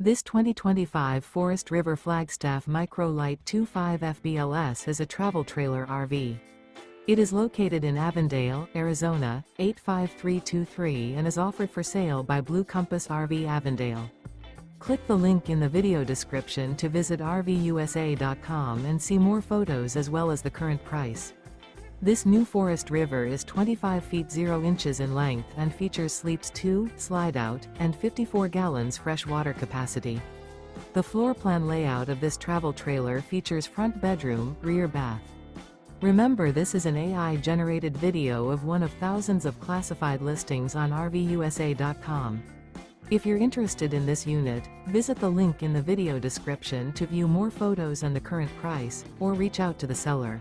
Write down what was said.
This 2025 Forest River Flagstaff Micro Lite 25 FBLS is a travel trailer RV. It is located in Avondale, Arizona, 85323 and is offered for sale by Blue Compass RV Avondale. Click the link in the video description to visit RVUSA.com and see more photos as well as the current price. This new Forest River is 25 feet 0 inches in length and features sleeps 2, Slideout, and 54 gallons fresh water capacity. The floor plan layout of this travel trailer features front bedroom, rear bath. Remember, this is an AI-generated video of one of thousands of classified listings on RVUSA.com. If you're interested in this unit, visit the link in the video description to view more photos and the current price, or reach out to the seller.